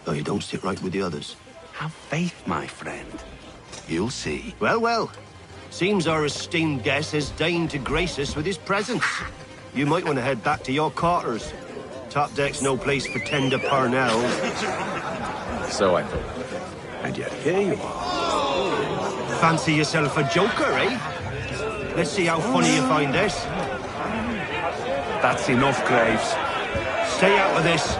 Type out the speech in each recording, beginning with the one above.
Oh, you don't sit right with the others. Have faith, my friend. You'll see. Well, well. Seems our esteemed guest has deigned to grace us with his presence. You might want to head back to your quarters. Top deck's no place for tender parnells. So I thought. And yet here you are. Fancy yourself a joker, eh? Let's see how funny you find this. That's enough, Graves. Stay out of this.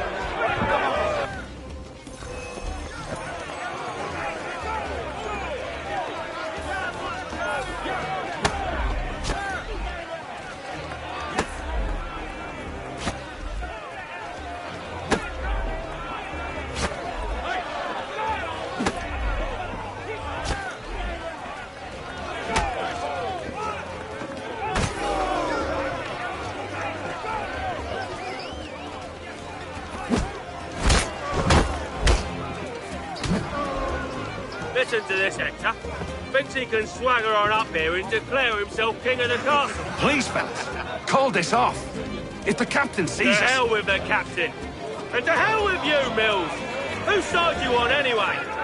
Listen to this, Hector. Thinks he can swagger on up here and declare himself king of the castle. Please, fellas, call this off. If the captain sees us... To hell with the captain. And to hell with you, Mills. Whose side you on, anyway?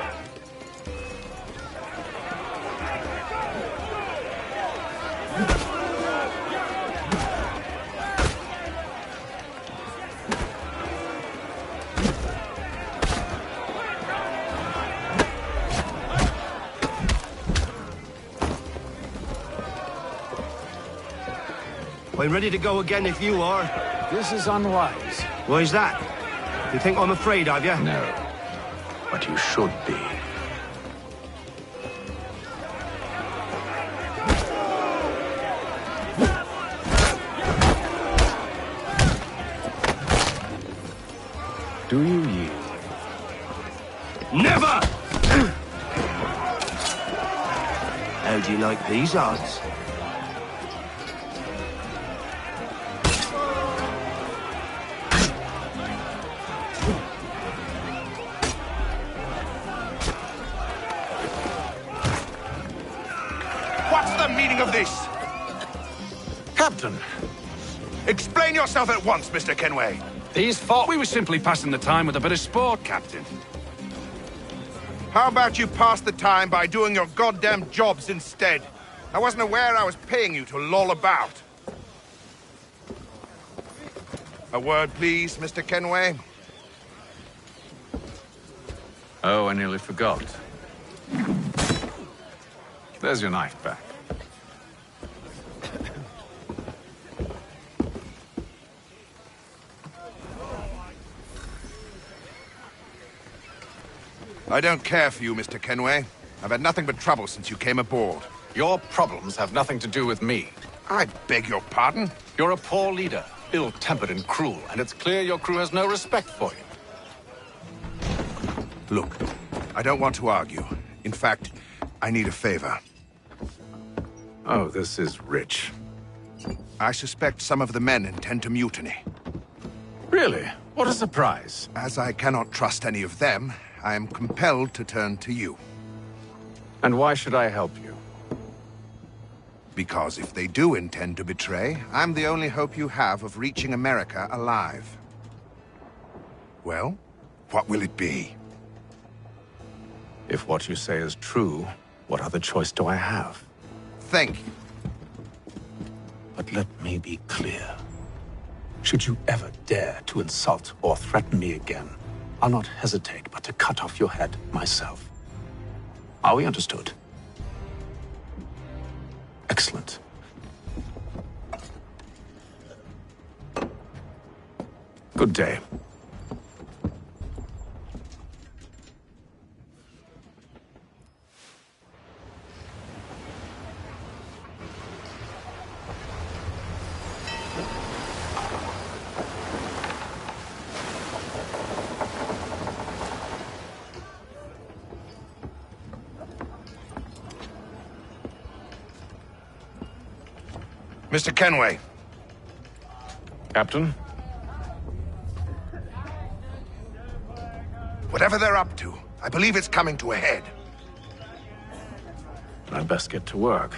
I'm ready to go again if you are. This is unwise. Why's that? You think I'm afraid of you? No, but you should be. Do you yield? Never! How do you like these odds? What's the meaning of this? Captain, Explain yourself at once, Mr. Kenway. these fought. We were simply passing the time with a bit of sport, Captain. How about you pass the time by doing your goddamn jobs instead? I wasn't aware I was paying you to loll about. A word, please, Mr. Kenway. Oh, I nearly forgot. There's your knife back. I don't care for you, Mr. Kenway. I've had nothing but trouble since you came aboard. Your problems have nothing to do with me. I beg your pardon? You're a poor leader, ill-tempered and cruel, and it's clear your crew has no respect for you. Look, I don't want to argue. In fact, I need a favor. Oh, this is rich. I suspect some of the men intend to mutiny. Really? What a surprise. As I cannot trust any of them, I am compelled to turn to you. And why should I help you? Because if they do intend to betray, I'm the only hope you have of reaching America alive. Well, what will it be? If what you say is true, what other choice do I have? Thank you. But let me be clear. Should you ever dare to insult or threaten me again, I'll not hesitate but to cut off your head myself. Are we understood? Excellent. Good day. Mr. Kenway. Captain? Whatever they're up to, I believe it's coming to a head. I'd best get to work.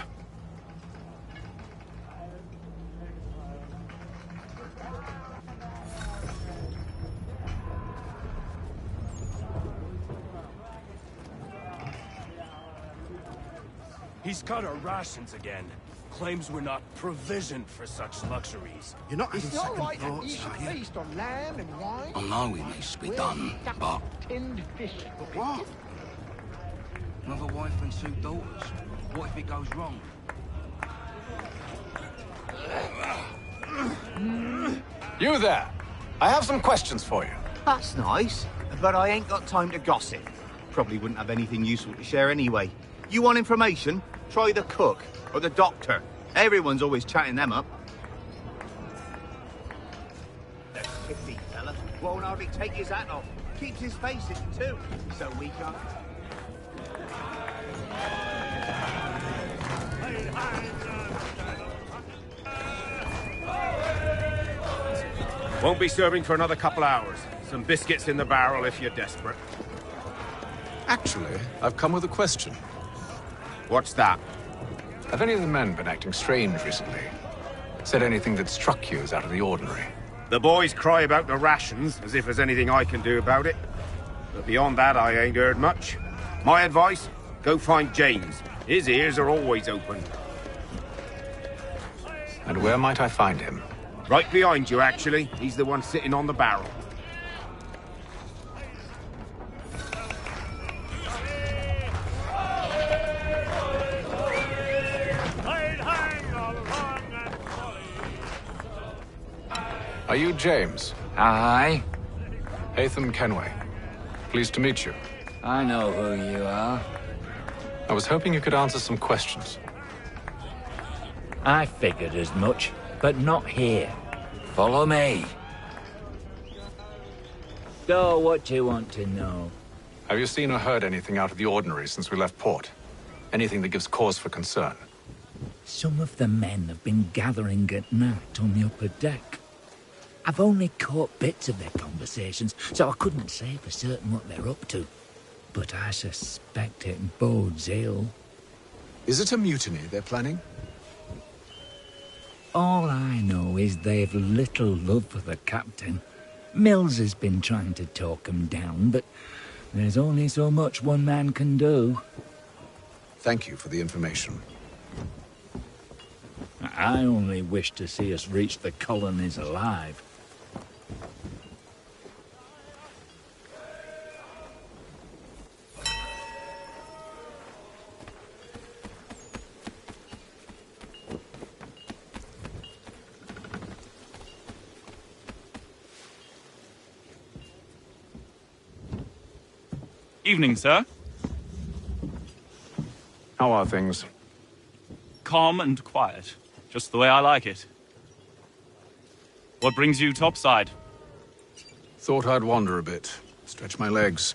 He's cut our rations again. Claims we're not provisioned for such luxuries. You're not having It's not second right that you thoughts, should are you? feast on lamb and wine. I know we needs to be done, but Tinned fish. But what? another wife and 2 daughters. What if it goes wrong? You there! I have some questions for you. That's nice, but I ain't got time to gossip. Probably wouldn't have anything useful to share anyway. You want information? Try the cook or the doctor. Everyone's always chatting them up. That shifty fella won't hardly take his hat off. Keeps his face in too, so we can't. Won't be serving for another couple hours. Some biscuits in the barrel if you're desperate. Actually, I've come with a question. What's that? Have any of the men been acting strange recently? Said anything that struck you as out of the ordinary? The boys cry about the rations, as if there's anything I can do about it. But beyond that, I ain't heard much. My advice? Go find James. His ears are always open. And where might I find him? Right behind you, actually. He's the one sitting on the barrel. Are you James? Aye, Hatham Kenway. Pleased to meet you. I know who you are. I was hoping you could answer some questions. I figured as much, but not here. Follow me. So what you want to know? Have you seen or heard anything out of the ordinary since we left port? Anything that gives cause for concern? Some of the men have been gathering at night on the upper deck. I've only caught bits of their conversations, so I couldn't say for certain what they're up to. But I suspect it bodes ill. Is it a mutiny they're planning? All I know is they've little love for the captain. Mills has been trying to talk 'em down, but there's only so much one man can do. Thank you for the information. I only wish to see us reach the colonies alive. Evening, sir. How are things? Calm and quiet. Just the way I like it. What brings you topside? Thought I'd wander a bit. Stretch my legs.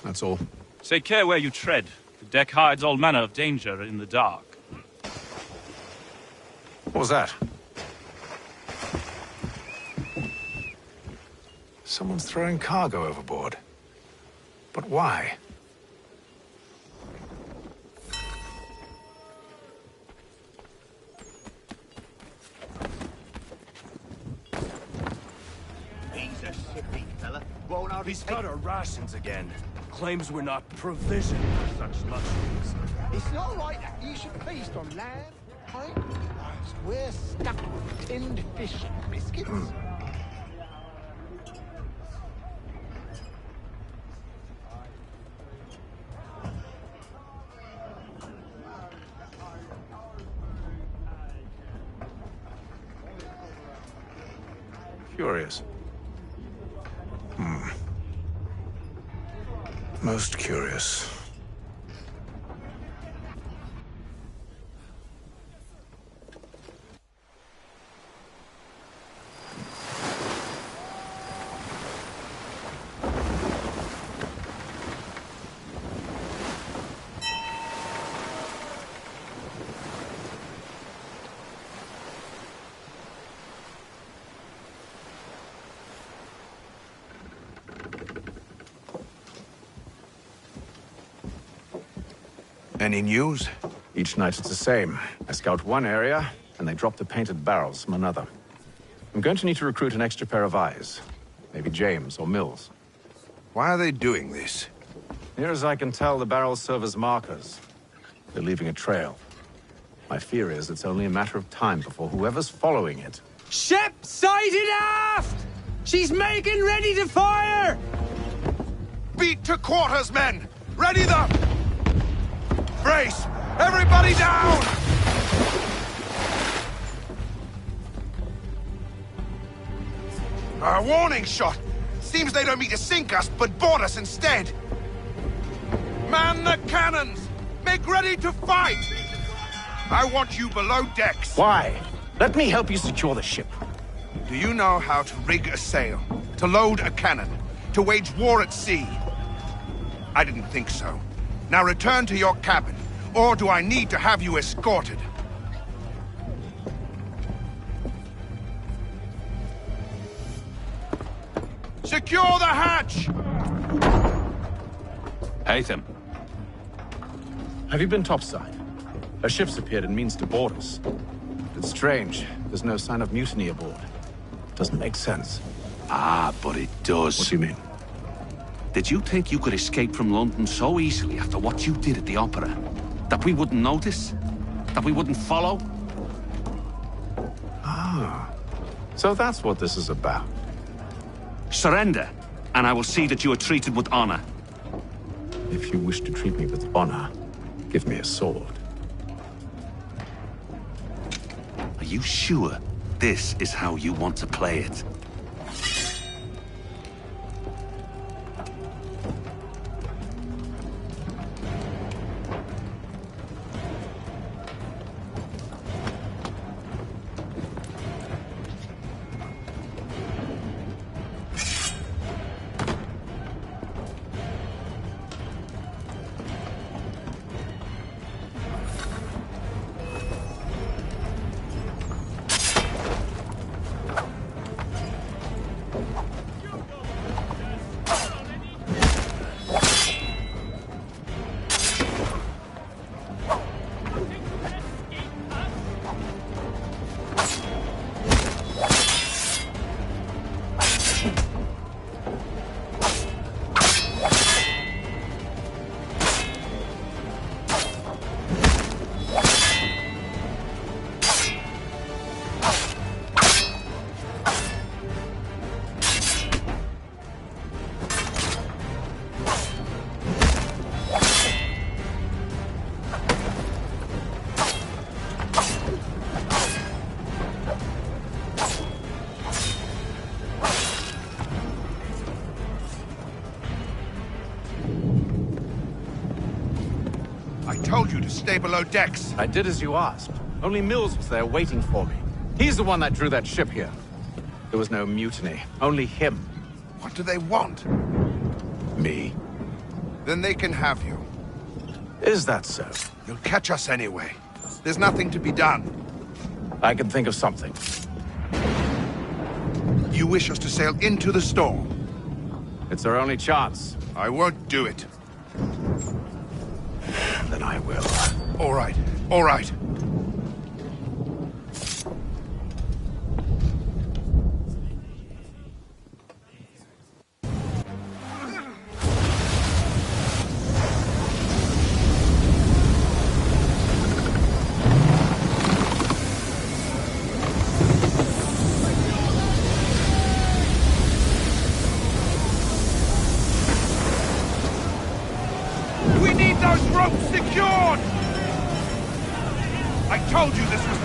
That's all. Take care where you tread. The deck hides all manner of danger in the dark. What was that? Someone's throwing cargo overboard. But why? He's a shifty fella. Won't hardly He's take... cut our rations again. Claims we're not provisioned for such luxuries. It's not right that you should feast on lamb, wine. We're stuck with tinned fish and biscuits. Curious. Most curious. Any news? Each night it's the same. I scout one area, and they drop the painted barrels from another. I'm going to need to recruit an extra pair of eyes. Maybe James or Mills. Why are they doing this? Near as I can tell, the barrels serve as markers. They're leaving a trail. My fear is it's only a matter of time before whoever's following it... Ship sighted aft! She's making ready to fire! Beat to quarters, men! Ready the... Brace! Everybody down! A warning shot! Seems they don't mean to sink us, but board us instead! Man the cannons! Make ready to fight! I want you below decks! Why? Let me help you secure the ship. Do you know how to rig a sail? To load a cannon? To wage war at sea? I didn't think so. Now return to your cabin, or do I need to have you escorted? Secure the hatch! Haytham. Have you been topside? A ship's appeared and means to board us. It's strange. There's no sign of mutiny aboard. Doesn't make sense. Ah, but it does. What do you mean? Did you think you could escape from London so easily after what you did at the opera? That we wouldn't notice? That we wouldn't follow? Ah. So that's what this is about. Surrender, and I will see that you are treated with honor. If you wish to treat me with honor, give me a sword. Are you sure this is how you want to play it? Told you to stay below decks. I did as you asked. Only Mills was there waiting for me. He's the one that drew that ship here. There was no mutiny, only him. What do they want? Me. Then they can have you. Is that so? You'll catch us anyway. There's nothing to be done. I can think of something. You wish us to sail into the storm? It's our only chance. I won't do it. Then I will. All right. All right.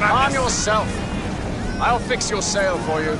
Arm yourself. I'll fix your sail for you.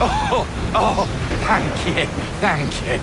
Oh, thank you, thank you.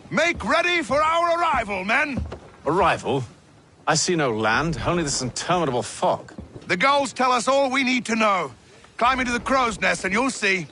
Make ready for our arrival, men! Arrival? I see no land, only this interminable fog. The gulls tell us all we need to know. Climb into the crow's nest and you'll see.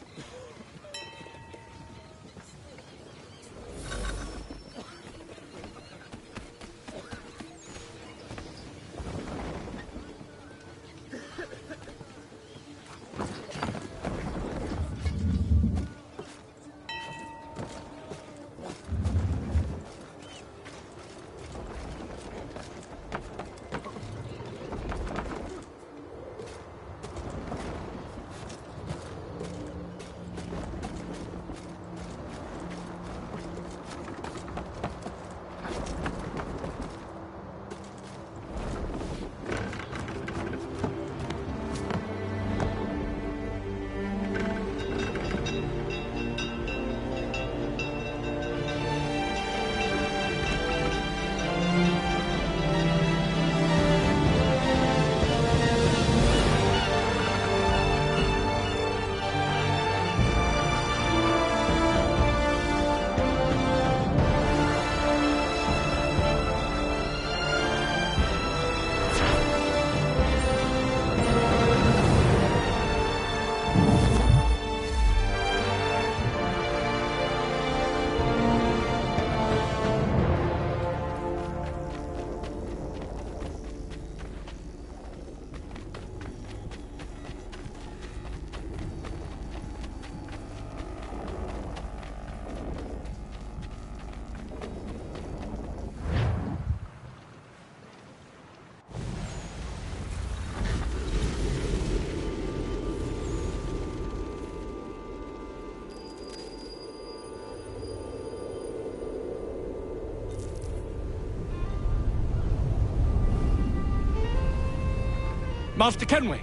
Master Kenway!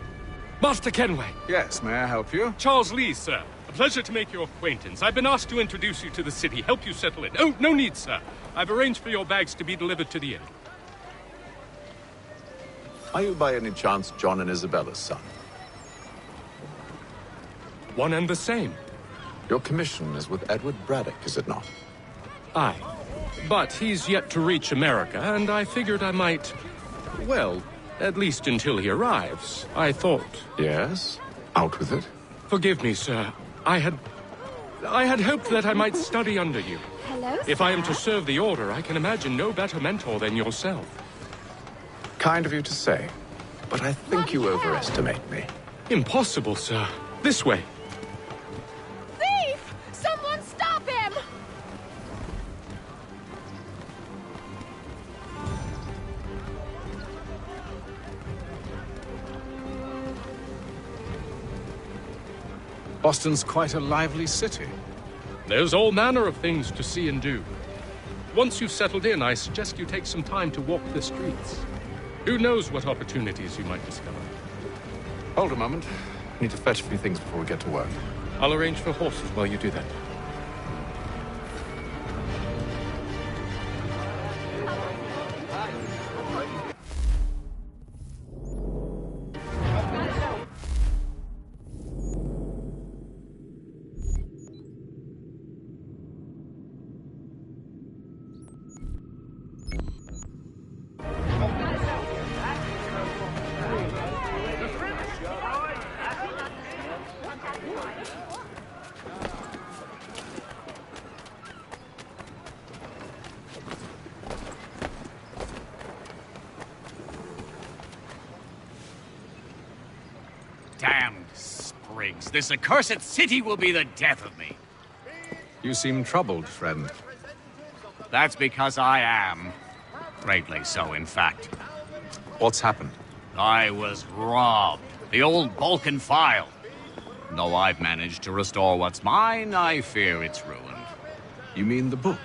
Master Kenway! Yes, may I help you? Charles Lee, sir. A pleasure to make your acquaintance. I've been asked to introduce you to the city, help you settle in. Oh, no need, sir. I've arranged for your bags to be delivered to the inn. Are you by any chance John and Isabella's son? One and the same. Your commission is with Edward Braddock, is it not? Aye. But he's yet to reach America, and I figured I might... well, at least until he arrives, I thought. Yes? Out with it. Forgive me, sir. I had hoped that I might study under you. Hello, sir. If I am to serve the Order, I can imagine no better mentor than yourself. Kind of you to say, but I think you overestimate me. Impossible, sir. This way. Thief! Someone stop him! Boston's quite a lively city. There's all manner of things to see and do. Once you've settled in, I suggest you take some time to walk the streets. Who knows what opportunities you might discover. Hold a moment. I need to fetch a few things before we get to work. I'll arrange for horses while you do that. Damned sprigs. This accursed city will be the death of me. You seem troubled, friend. That's because I am. Greatly so, in fact. What's happened? I was robbed. The old Balkan file. Though I've managed to restore what's mine, I fear it's ruined. You mean the book?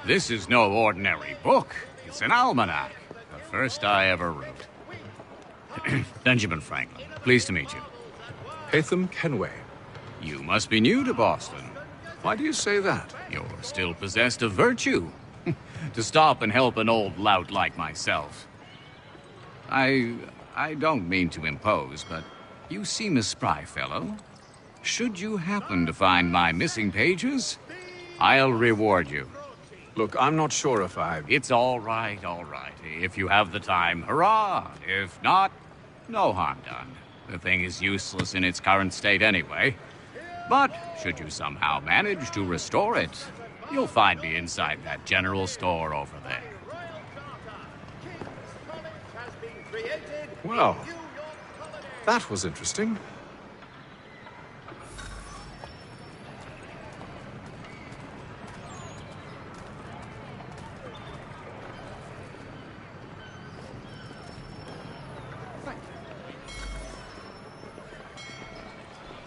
This is no ordinary book. It's an almanac. The first I ever wrote. Benjamin Franklin, pleased to meet you. Hatham Kenway. You must be new to Boston. Why do you say that? You're still possessed of virtue. To stop and help an old lout like myself. I don't mean to impose, but you seem a spry fellow. Should you happen to find my missing pages, I'll reward you. Look, I'm not sure if It's all right, all right. If you have the time, hurrah! If not, no harm done. The thing is useless in its current state anyway. But should you somehow manage to restore it, you'll find me inside that general store over there. Well, that was interesting.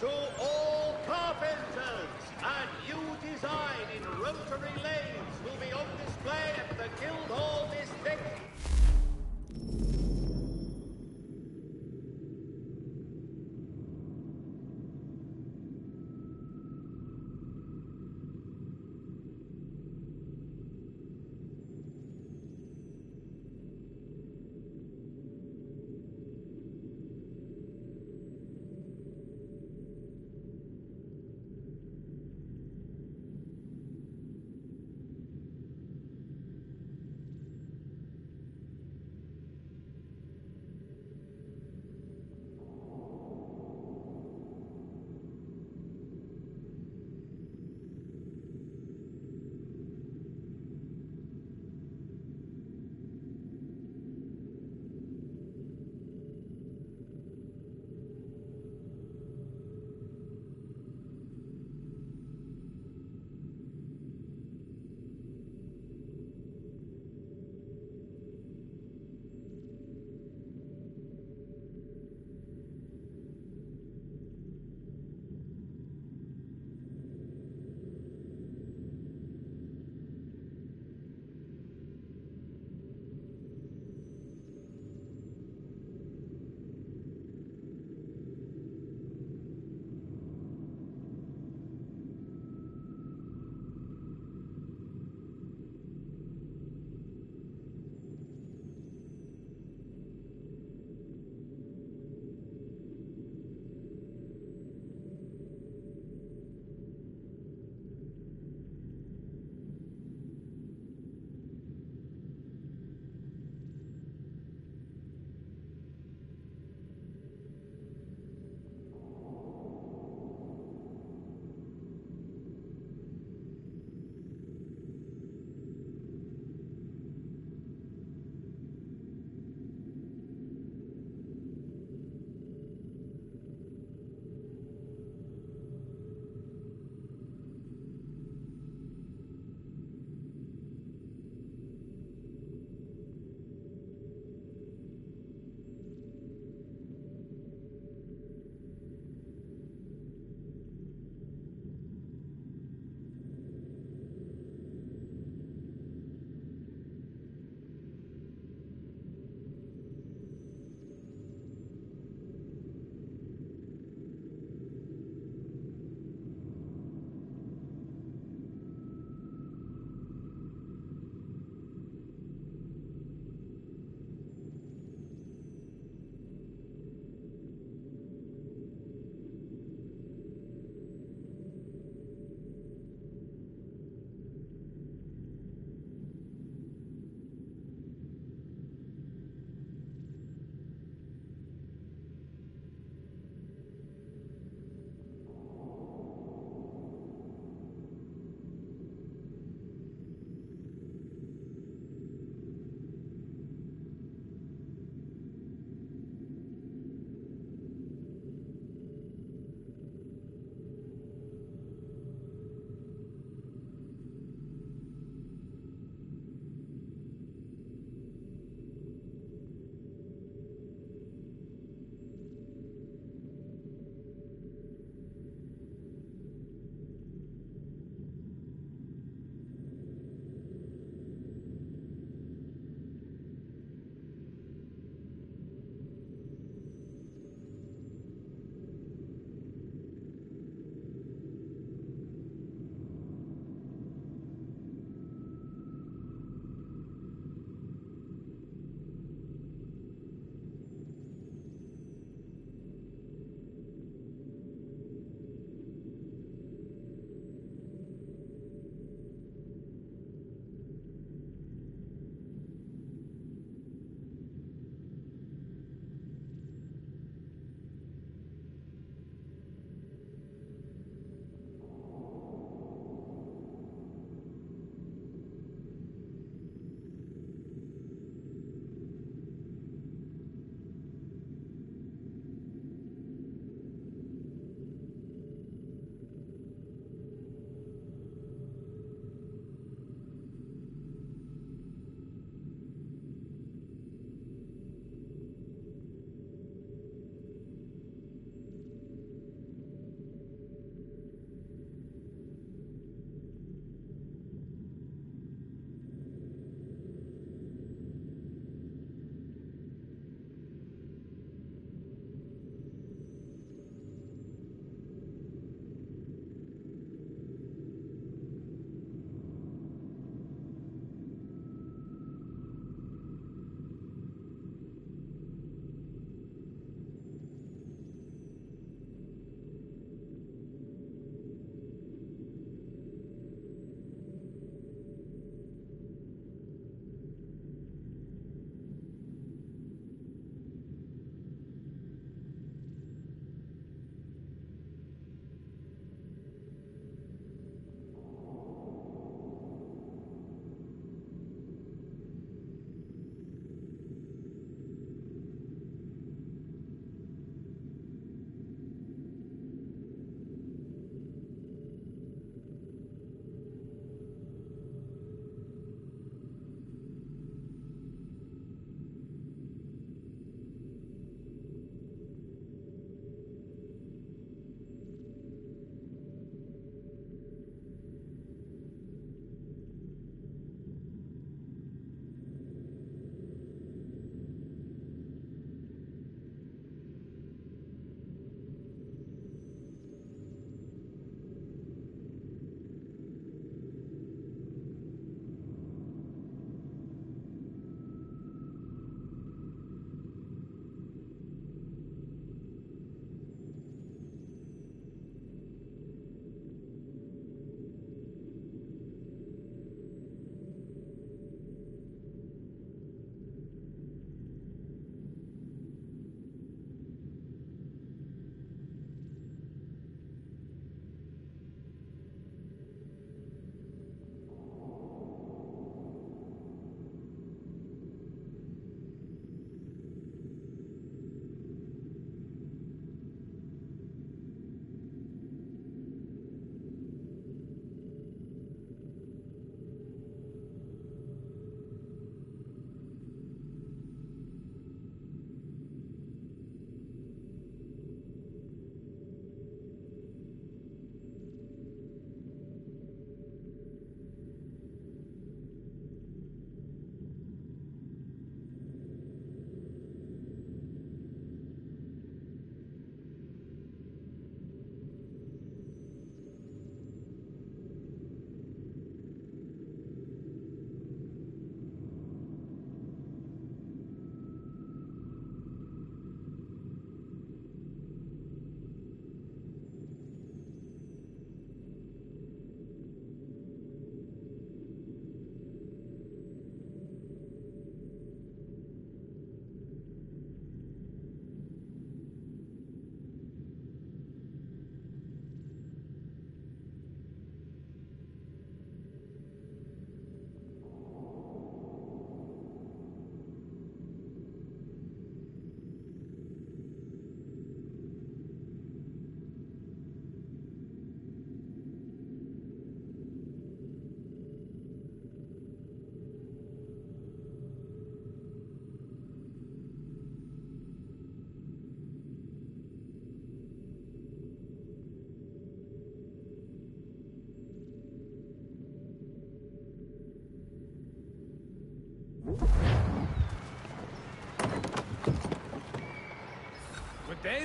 To all carpenters, a new design in rotary lanes will be on display at the Guildhall this decade.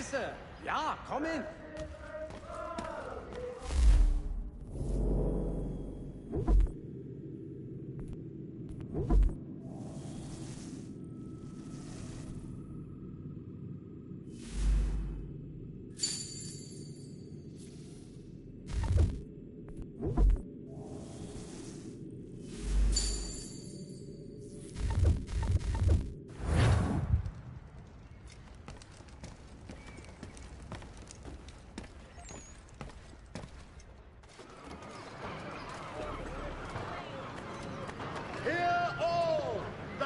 sir. Yeah, come in. Hear all! The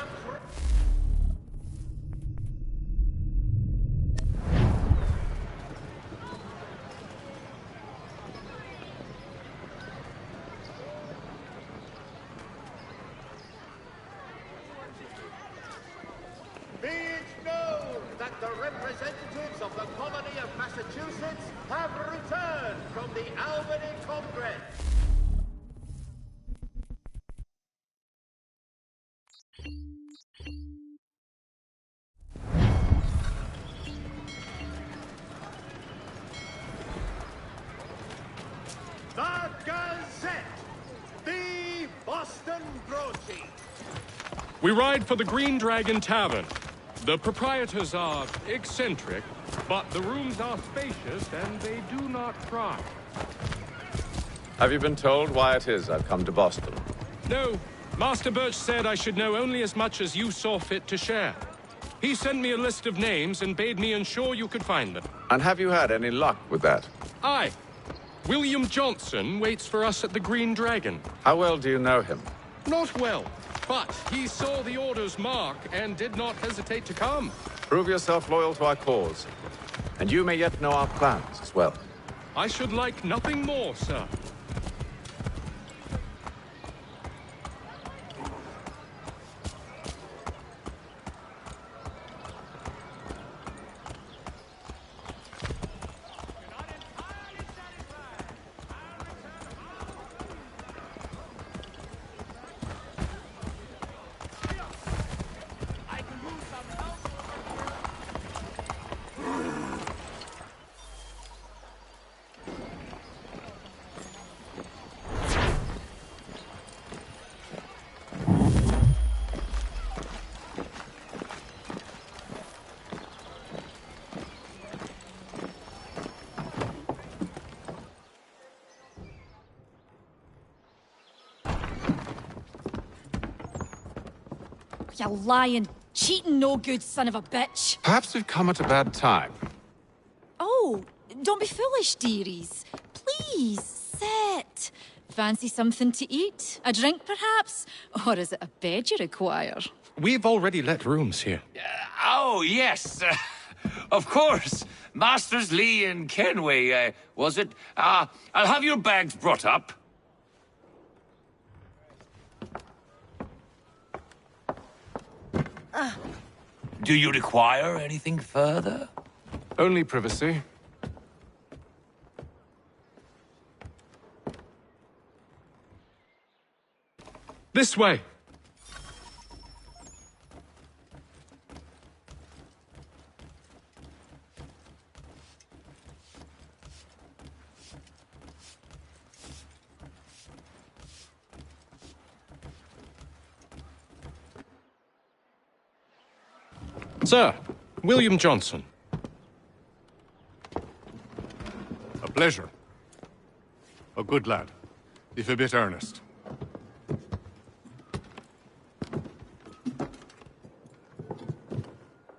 Be it known that the representatives of the colony of Massachusetts have returned from the Albany Congress. The Gazette, the Boston broadsheet. We ride for the Green Dragon Tavern. The proprietors are eccentric, but the rooms are spacious and they do not cry. Have you been told why it is I've come to Boston? No, Master Birch said I should know only as much as you saw fit to share. He sent me a list of names and bade me ensure you could find them. And have you had any luck with that? Aye. William Johnson waits for us at the Green Dragon. How well do you know him? Not well, but he saw the order's mark and did not hesitate to come. Prove yourself loyal to our cause. And you may yet know our plans as well. I should like nothing more, sir. You lying, cheating, no good son of a bitch. Perhaps we've come at a bad time. Oh, don't be foolish, dearies. Please, sit. Fancy something to eat? A drink, perhaps? Or is it a bed you require? We've already let rooms here. Oh, yes. Of course. Masters Lee and Kenway, was it? I'll have your bags brought up. Do you require anything further? Only privacy. This way. Sir, William Johnson. A pleasure. A good lad, if a bit earnest.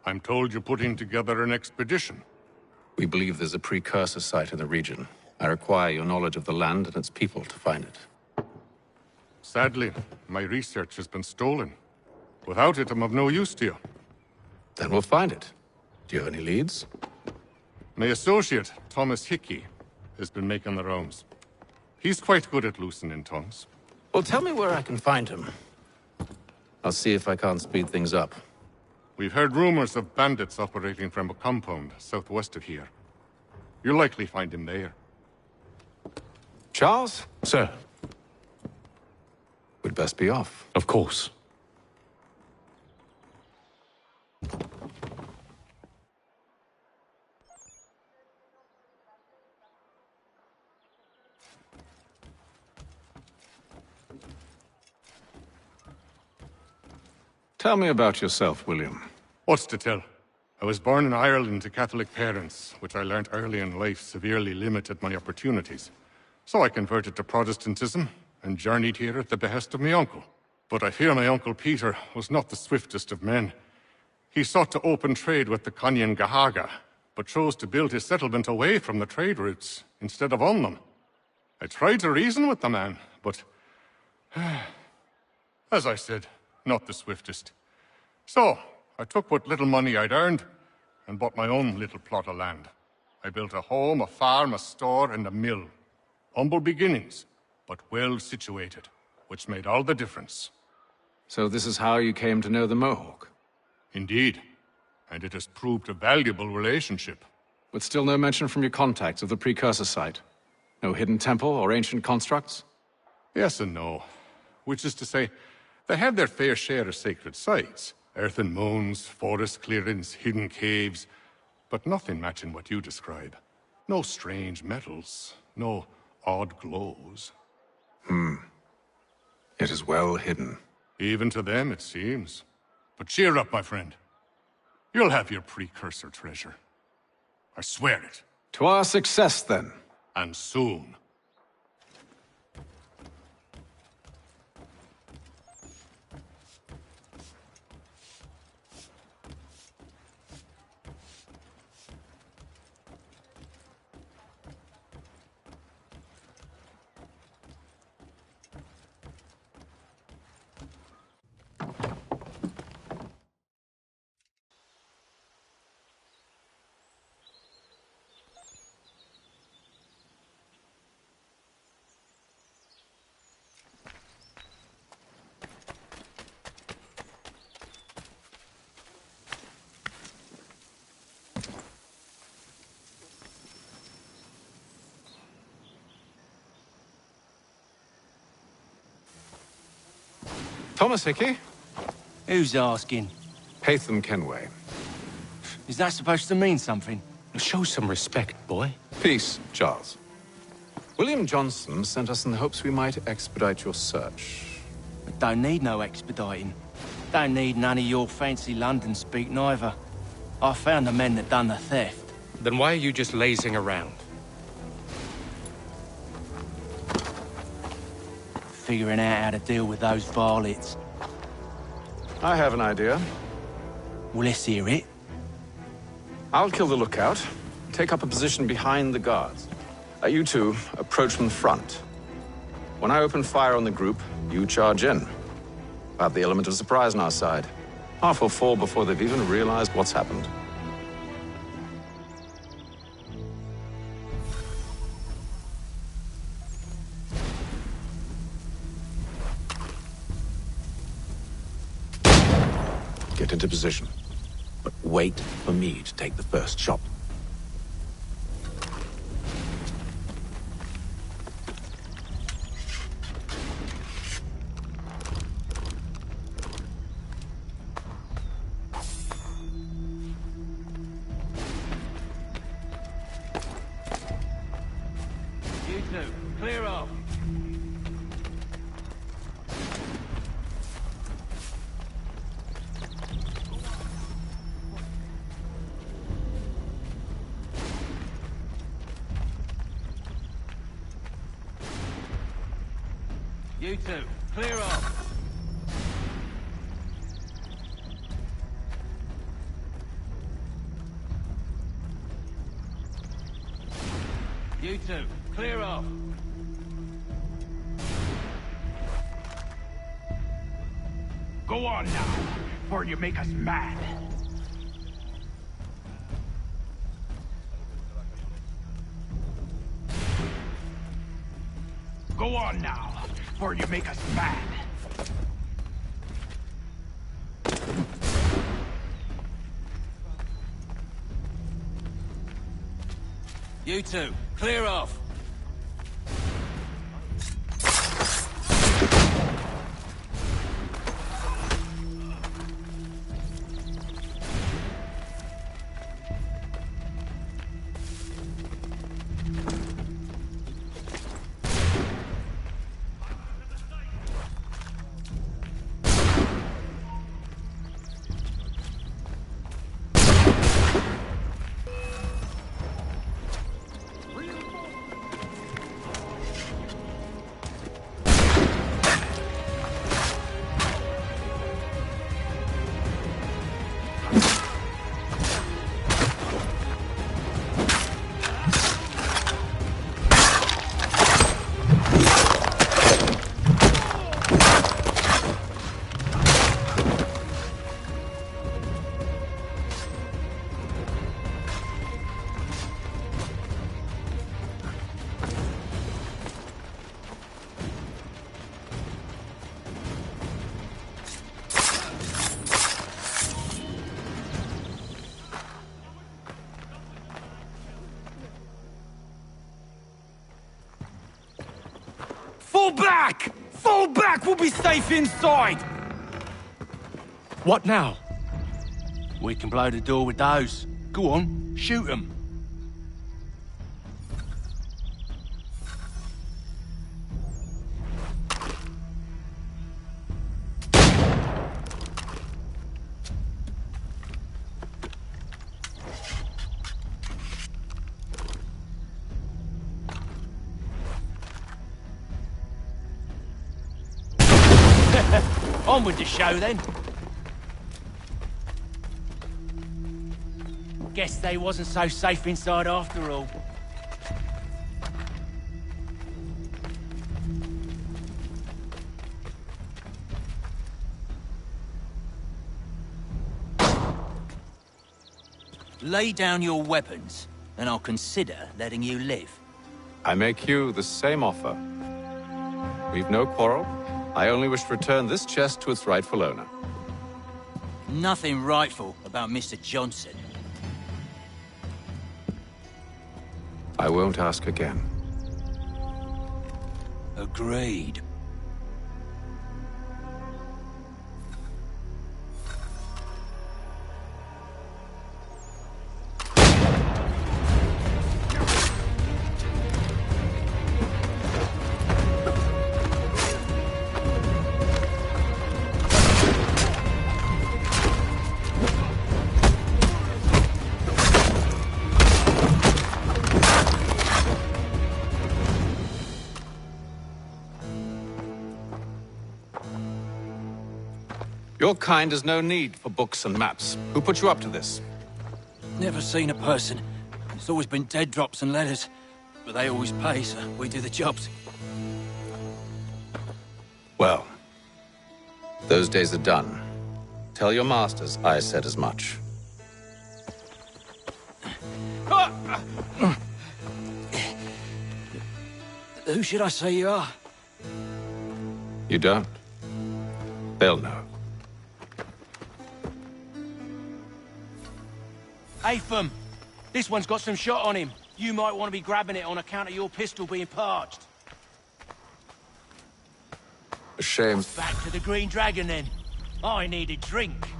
I'm told you're putting together an expedition. We believe there's a precursor site in the region. I require your knowledge of the land and its people to find it. Sadly, my research has been stolen. Without it, I'm of no use to you. Then we'll find it. Do you have any leads? My associate, Thomas Hickey, has been making the rounds. He's quite good at loosening tongues. Well, tell me where I can find him. I'll see if I can't speed things up. We've heard rumors of bandits operating from a compound southwest of here. You'll likely find him there. Charles? Sir. We'd best be off. Of course. Tell me about yourself, William. What's to tell? I was born in Ireland to Catholic parents, which I learnt early in life severely limited my opportunities. So I converted to Protestantism and journeyed here at the behest of my uncle. But I fear my uncle Peter was not the swiftest of men. He sought to open trade with the Conyan Gahaga, but chose to build his settlement away from the trade routes instead of on them. I tried to reason with the man, but as I said, not the swiftest. So, I took what little money I'd earned and bought my own little plot of land. I built a home, a farm, a store, and a mill. Humble beginnings, but well situated, which made all the difference. So this is how you came to know the Mohawk? Indeed, and it has proved a valuable relationship. But still no mention from your contacts of the precursor site? No hidden temple or ancient constructs? Yes and no. Which is to say, they have their fair share of sacred sites. Earthen mounds, forest clearings, hidden caves, but nothing matching what you describe. No strange metals, no odd glows. It is well hidden. Even to them, it seems. But cheer up, my friend. You'll have your precursor treasure. I swear it. To our success, then. And soon. Thomas Hickey? Who's asking? Haytham Kenway. Is that supposed to mean something? Show some respect, boy. Peace, Charles. William Johnson sent us in the hopes we might expedite your search. I don't need no expediting. Don't need none of your fancy London speak neither. I found the men that done the theft. Then why are you just lazing around? Figuring out how to deal with those varlets. I have an idea. Well, let's hear it. I'll kill the lookout, take up a position behind the guards. You two approach from the front. When I open fire on the group, you charge in. We'll have the element of surprise on our side. Half will fall before they've even realized what's happened. Get into position. But wait for me to take the first shot. You two, clear off. You two, clear off. You two, clear off. Go on now, or you make us mad. Go on now, or you make us mad. You two, clear off. Fall back! Fall back! We'll be safe inside! What now? We can blow the door with those. Go on, shoot them. On with the show, then. Guess they wasn't so safe inside after all. Lay down your weapons, and I'll consider letting you live. I make you the same offer. We've no quarrel. I only wish to return this chest to its rightful owner. Nothing rightful about Mr. Johnson. I won't ask again. Agreed. Your kind has no need for books and maps. Who put you up to this? Never seen a person. It's always been dead drops and letters. But they always pay, so we do the jobs. Well, those days are done. Tell your masters I said as much. Who should I say you are? You don't. They'll know. Atham, this one's got some shot on him. You might want to be grabbing it on account of your pistol being parched. A shame. Back to the Green Dragon, then. I need a drink.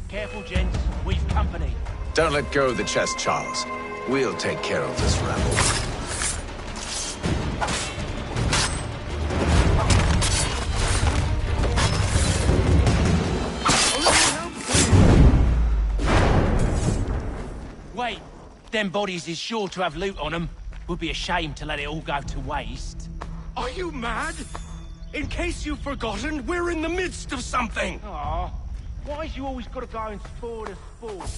Careful, gents. We've company. Don't let go of the chest, Charles. We'll take care of this rabble. Wait, them bodies is sure to have loot on them. Would be a shame to let it all go to waste. Are you mad? In case you've forgotten, we're in the midst of something! Aw, why's you always gotta go and spoil the sport?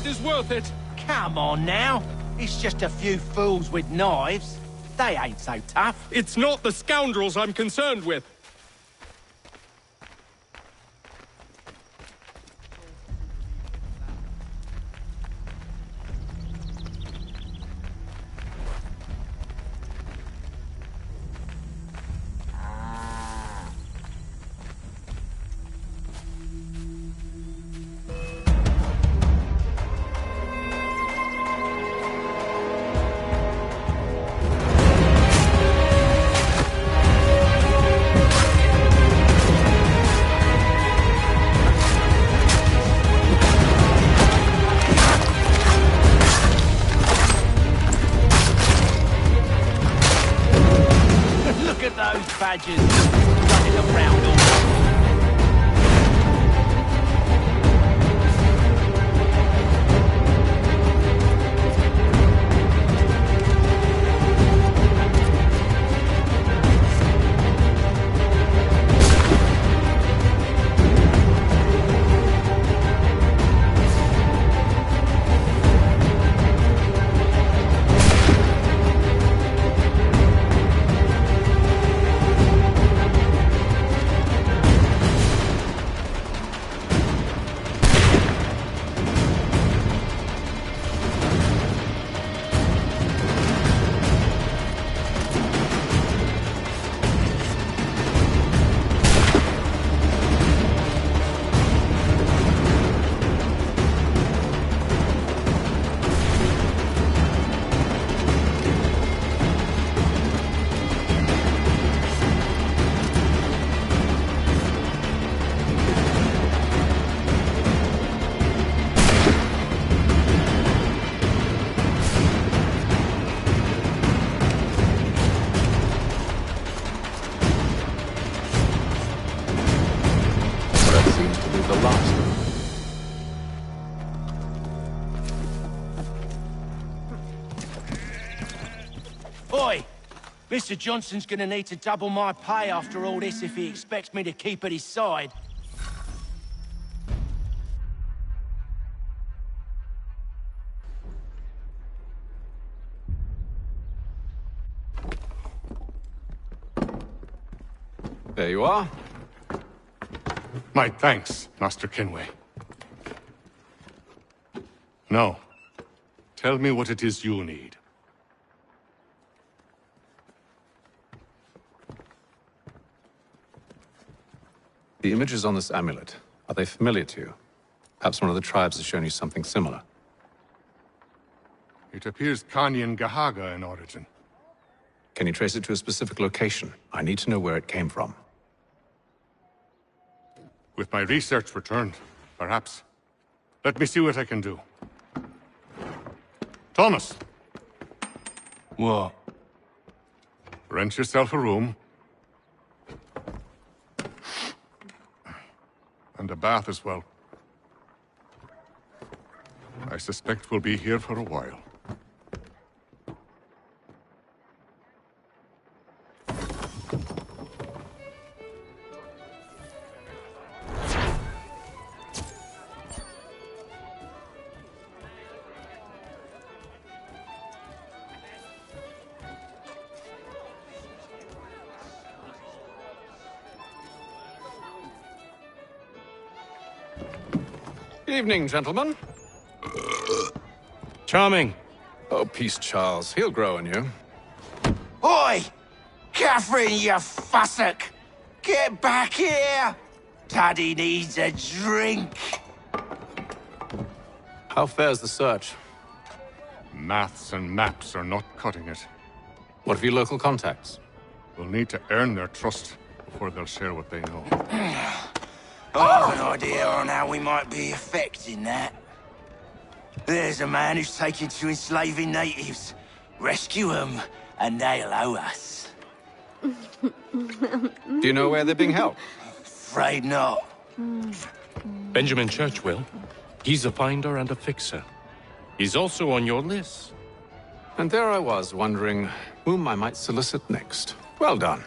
Is worth it. Come on now. It's just a few fools with knives. They ain't so tough. It's not the scoundrels I'm concerned with. Badgers running around all Oi! Mr. Johnson's gonna need to double my pay after all this if he expects me to keep at his side. There you are. My thanks, Master Kenway. Now, tell me what it is you need. The images on this amulet, are they familiar to you? Perhaps one of the tribes has shown you something similar. It appears Kanyan Gahaga in origin. Can you trace it to a specific location? I need to know where it came from. With my research returned, perhaps. Let me see what I can do. Thomas! What? Rent yourself a room. And a bath as well. I suspect we'll be here for a while. Evening, gentlemen. Charming. Oh, peace, Charles. He'll grow on you. Oi! Catherine, you fussock! Get back here! Daddy needs a drink! How fares the search? Maths and maps are not cutting it. What of your local contacts? We'll need to earn their trust before they'll share what they know. I have an idea on how we might be affecting that. There's a man who's taken to enslaving natives. Rescue them, and they'll owe us. Do you know where they're being held? Afraid not. Benjamin Church will. He's a finder and a fixer. He's also on your list. And there I was, wondering whom I might solicit next. Well done.